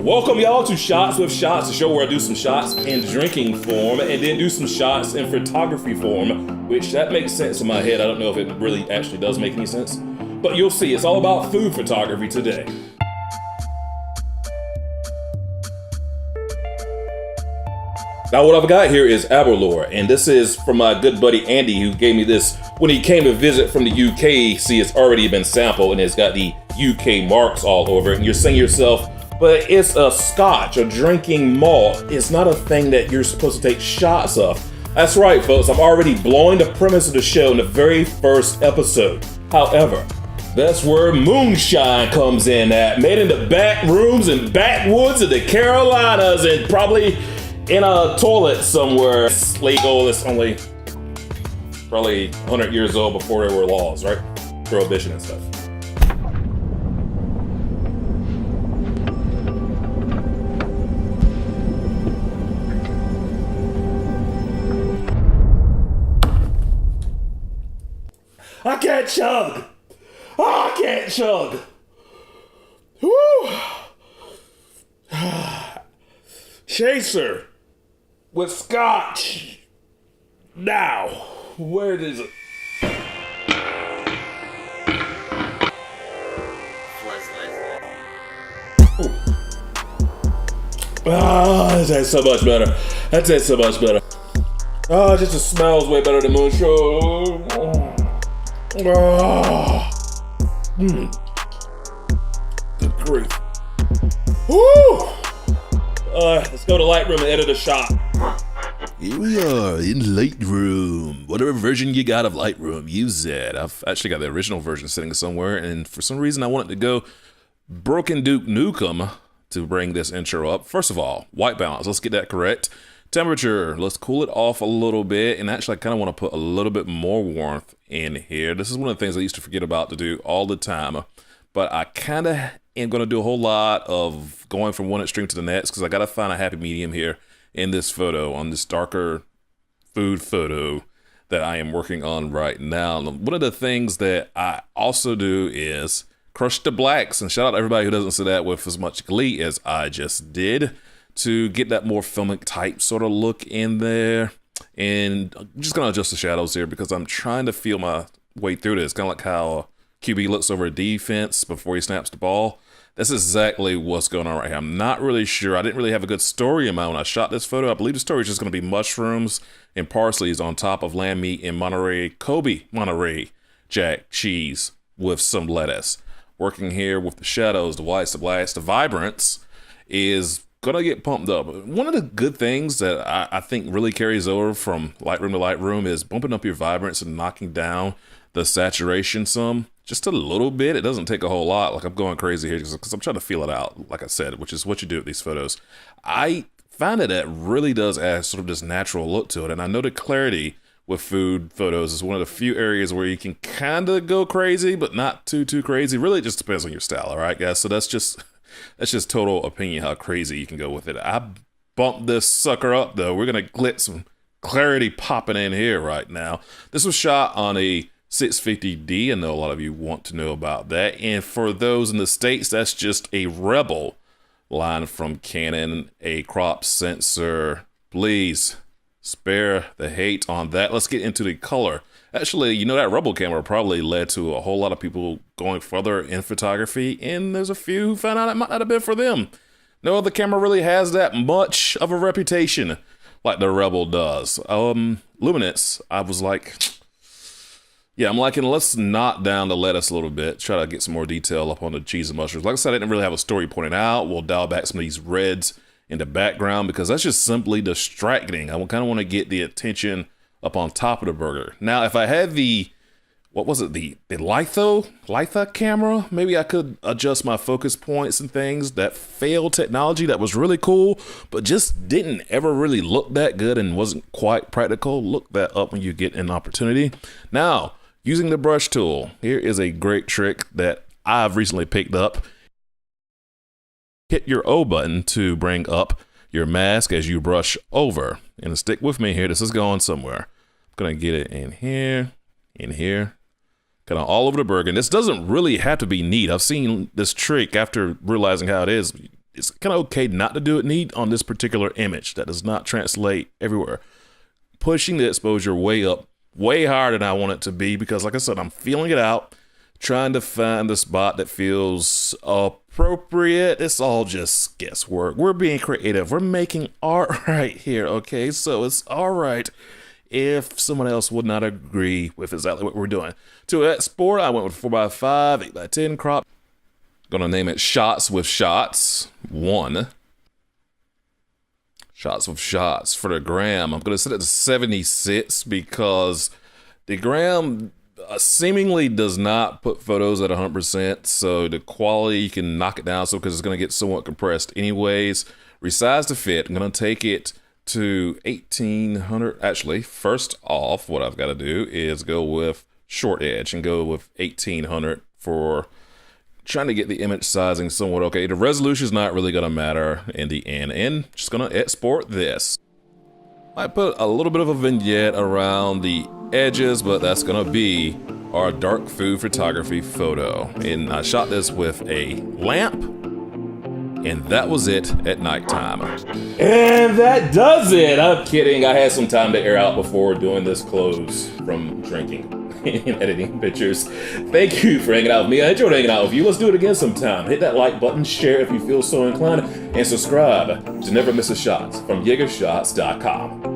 Welcome y'all to Shots with Shots, the show where I do some shots in drinking form and then do some shots in photography form, which that makes sense in my head. I don't know if it really actually does make any sense, but you'll see. It's all about food photography today. Now what I've got here is Aberlour, and this is from my good buddy Andy, who gave me this when he came to visit from the UK. See, it's already been sampled and it's got the UK marks all over it, and you're saying to yourself, but it's a scotch, a drinking malt. It's not a thing that you're supposed to take shots of. That's right, folks, I'm already blowing the premise of the show in the very first episode. However, that's where moonshine comes in at, made in the back rooms and backwoods of the Carolinas and probably in a toilet somewhere. It's legal, it's only probably 100 years old before there were laws, right? Prohibition and stuff. I can't chug! I can't chug! Woo! Chaser with scotch. Now, where is it? That tastes so much better. That tastes so much better. Oh, just the smells way better than moonshine. Good grief. Woo! Let's go to Lightroom and edit a shot. Here we are in Lightroom. Whatever version you got of Lightroom, use it. I've actually got the original version sitting somewhere, and for some reason I wanted to go Broken Duke Nukem to bring this intro up. First of all, white balance, let's get that correct. Temperature, let's cool it off a little bit, and actually I kind of want to put a little bit more warmth in here. This is one of the things I used to forget about to do all the time, but I kind of am going to do a whole lot of going from one extreme to the next because I got to find a happy medium here in this photo, on this darker food photo that I am working on right now. One of the things that I also do is crush the blacks, and shout out to everybody who doesn't say that with as much glee as I just did, to get that more filmic type sort of look in there. And I'm just gonna adjust the shadows here because I'm trying to feel my way through this. Kind of like how QB looks over a defense before he snaps the ball. That's exactly what's going on right here. I'm not really sure. I didn't really have a good story in mind when I shot this photo. I believe the story is just gonna be mushrooms and parsleys on top of lamb meat and Monterey Jack cheese with some lettuce. Working here with the shadows, the whites, the blacks, the vibrance is gonna get pumped up. One of the good things that I think really carries over from Lightroom to Lightroom is bumping up your vibrance and knocking down the saturation some, just a little bit. It doesn't take a whole lot. Like, I'm going crazy here because I'm trying to feel it out, like I said, which is what you do with these photos. I find that really does add sort of this natural look to it, and I know the clarity with food photos is one of the few areas where you can kind of go crazy, but not too crazy. Really, it just depends on your style, all right, guys? So that's just total opinion how crazy you can go with it. I bumped this sucker up, though. We're going to get some clarity popping in here right now. This was shot on a 650D. I know a lot of you want to know about that. And for those in the States, that's just a Rebel line from Canon, a crop sensor. Please spare the hate on that. Let's get into the color. Actually, you know, that Rebel camera probably led to a whole lot of people going further in photography, and there's a few who found out it might not have been for them. No other camera really has that much of a reputation like the Rebel does. Luminance, I was like, yeah, I'm liking, let's knock down the lettuce a little bit, try to get some more detail up on the cheese and mushrooms. Like I said, I didn't really have a story pointed out. We'll dial back some of these reds in the background because that's just simply distracting. I kind of want to get the attention up on top of the burger. Now, if I had the, what was it, the Litha camera, maybe I could adjust my focus points and things. That failed technology that was really cool, but just didn't ever really look that good and wasn't quite practical. Look that up when you get an opportunity. Now, using the brush tool, here is a great trick that I've recently picked up. Hit your O button to bring up your mask as you brush over. And stick with me here, this is going somewhere. I'm gonna get it in here, kind of all over the burger. And this doesn't really have to be neat. I've seen this trick after realizing how it is. it's kind of okay not to do it neat on this particular image. That does not translate everywhere. Pushing the exposure way up, way higher than I want it to be, because like I said, I'm feeling it out, trying to find the spot that feels appropriate. It's all just guesswork. We're being creative. We're making art right here, okay? So it's all right if someone else would not agree with exactly what we're doing. To export, I went with 4x5, 8x10 crop. Gonna name it Shots with Shots 1. Shots with Shots. For the gram, I'm gonna set it to 76 because the gram seemingly does not put photos at 100%, so the quality, you can knock it down, so because it's gonna get somewhat compressed anyways. Resize to fit, I'm gonna take it to 1800. Actually, first off, what I've got to do is go with short edge and go with 1800 for trying to get the image sizing somewhat okay. The resolution is not really going to matter in the end, and just going to export this. I put a little bit of a vignette around the edges, but that's going to be our dark food photography photo. And I shot this with a lamp, and that was it at nighttime. And that does it. I'm kidding. I had some time to air out before doing this close from drinking and editing pictures. Thank you for hanging out with me. I enjoyed hanging out with you. Let's do it again sometime. Hit that like button, share if you feel so inclined, and subscribe to never miss a shot from YeagerShots.com.